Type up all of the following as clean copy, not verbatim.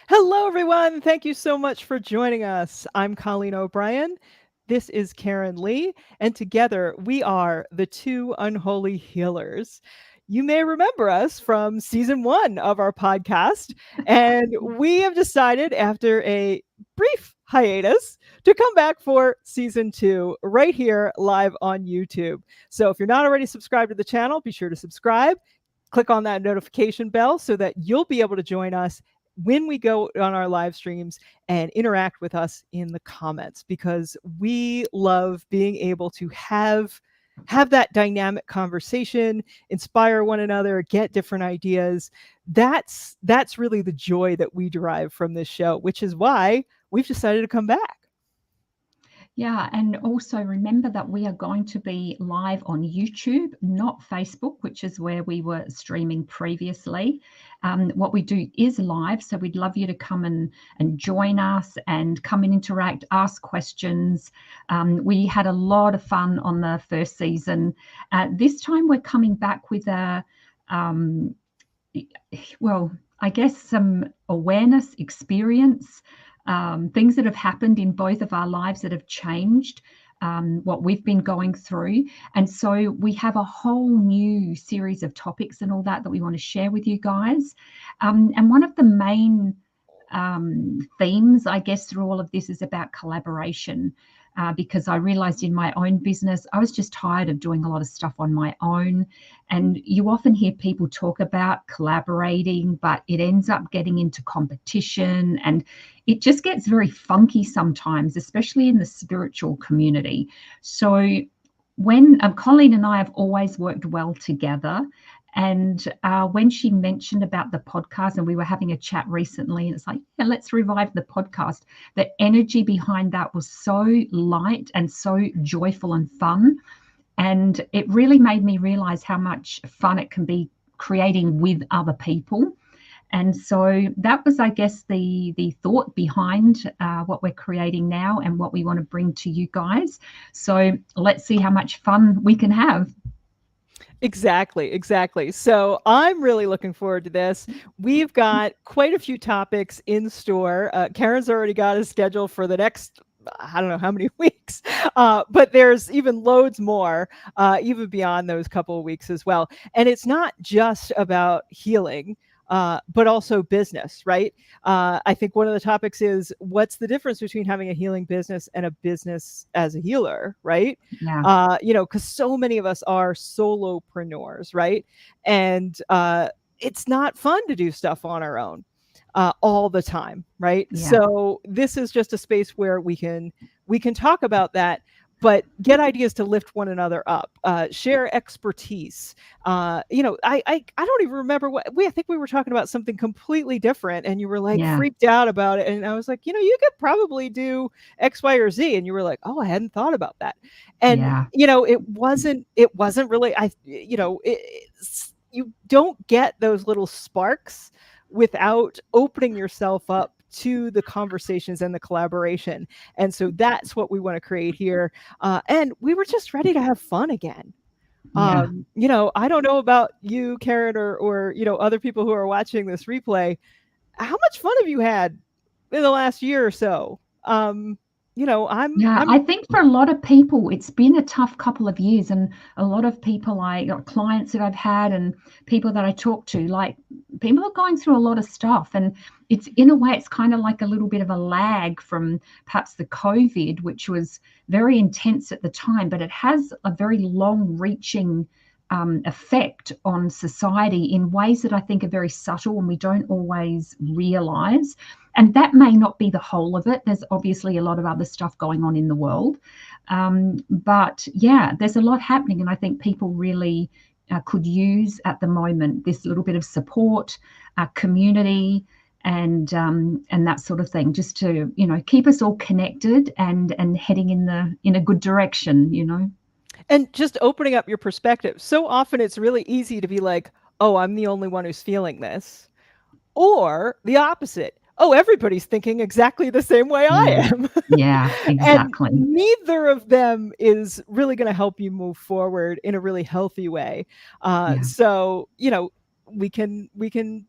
Hello, everyone. Thank you so much for joining us. I'm Colleen O'Brien. This is Karen Lee, and together we are the Two Unholy Healers. You may remember us from season 1 of our podcast, and we have decided after a brief hiatus to come back for season 2 right here live on YouTube. So if you're not already subscribed to the channel, be sure to subscribe. Click on that notification bell so that you'll be able to join us when we go on our live streams and interact with us in the comments, because we love being able to have that dynamic conversation, inspire one another, get different ideas. That's really the joy that we derive from this show, which is why we've decided to come back. Yeah, and also remember that we are going to be live on YouTube, not Facebook, which is where we were streaming previously. What we do is live, so we'd love you to come and join us and come and interact, ask questions. We had a lot of fun on the first season. This time we're coming back with I guess some awareness, experience, things that have happened in both of our lives that have changed what we've been going through. And so we have a whole new series of topics and all that we want to share with you guys. And one of the main themes, I guess, through all of this is about collaboration. Because I realized in my own business, I was just tired of doing a lot of stuff on my own. And you often hear people talk about collaborating, but it ends up getting into competition, and it just gets very funky sometimes, especially in the spiritual community. So when Colleen and I have always worked well together. And when she mentioned about the podcast, and we were having a chat recently, and it's like, yeah, let's revive the podcast. The energy behind that was so light and so joyful and fun. And it really made me realize how much fun it can be creating with other people. And so that was, I guess, the thought behind what we're creating now and what we want to bring to you guys. So let's see how much fun we can have. Exactly. So I'm really looking forward to this. We've got quite a few topics in store. Karen's already got a schedule for the next, I don't know how many weeks, but there's even loads more, even beyond those couple of weeks as well. And it's not just about healing, but also business, right? I think one of the topics is, what's the difference between having a healing business and a business as a healer, right? Yeah. Because so many of us are solopreneurs, right? And it's not fun to do stuff on our own all the time, right? Yeah. So this is just a space where we can talk about that, but get ideas to lift one another up, share expertise. I don't even remember I think we were talking about something completely different, and you were like freaked out about it. And I was like, you could probably do X, Y, or Z. And you were like, oh, I hadn't thought about that. And, it wasn't really, you don't get those little sparks without opening yourself up to the conversations and the collaboration. And so that's what we want to create here. And we were just ready to have fun again. I don't know about you, Karen, or other people who are watching this replay. How much fun have you had in the last year or so? I think for a lot of people, it's been a tough couple of years, and a lot of people, clients that I've had and people that I talk to, like, people are going through a lot of stuff, and it's, in a way, it's kind of like a little bit of a lag from perhaps the COVID, which was very intense at the time, but it has a very long-reaching effect on society in ways that I think are very subtle and we don't always realize. And that may not be the whole of it. There's obviously a lot of other stuff going on in the world. But yeah, there's a lot happening. And I think people really could use at the moment this little bit of support, community, and that sort of thing, just to, keep us all connected and heading in a good direction, And just opening up your perspective. So often it's really easy to be like, oh, I'm the only one who's feeling this. Or the opposite. Oh, everybody's thinking exactly the same way I am. Yeah, exactly. And neither of them is really going to help you move forward in a really healthy way. So,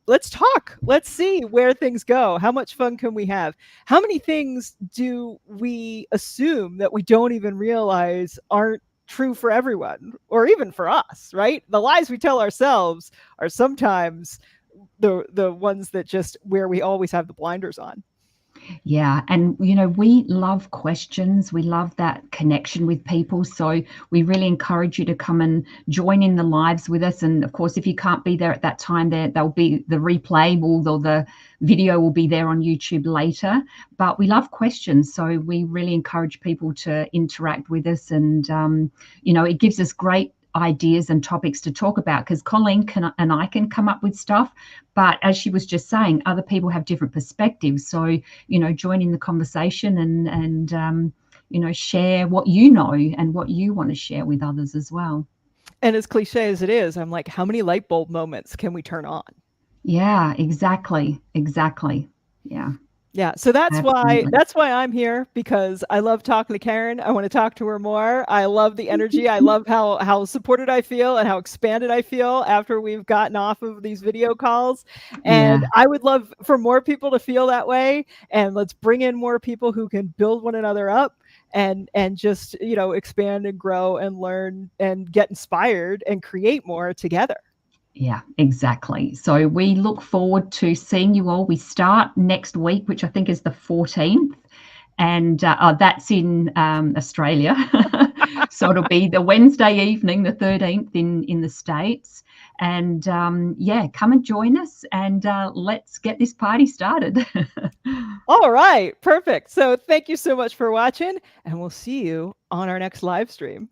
let's talk. Let's see where things go. How much fun can we have? How many things do we assume that we don't even realize aren't true for everyone or even for us, right? The lies we tell ourselves are sometimes the ones that just where we always have the blinders on. Yeah. And, you know, we love questions. We love that connection with people. So we really encourage you to come and join in the lives with us. And of course, if you can't be there at that time, there'll be the replay, or the video will be there on YouTube later. But we love questions. So we really encourage people to interact with us. And, you know, it gives us great ideas and topics to talk about, because Colleen and I can come up with stuff, but as she was just saying, other people have different perspectives. So, you know, join in the conversation and you know, share what you know and what you want to share with others as well. And as cliche as it is, I'm like, how many light bulb moments can we turn on? Yeah, exactly. Yeah. Yeah, so Absolutely. that's why I'm here, because I love talking to Keryn. I want to talk to her more. I love the energy. I love how supported I feel and how expanded I feel after we've gotten off of these video calls. And Yeah. I would love for more people to feel that way. And let's bring in more people who can build one another up and just, you know, expand and grow and learn and get inspired and create more together. Yeah, exactly. So we look forward to seeing you all. We start next week, which I think is the 14th, and that's in Australia. So it'll be the Wednesday evening, the 13th in the States. And yeah, come and join us, and let's get this party started. All right, perfect. So thank you so much for watching, and we'll see you on our next live stream.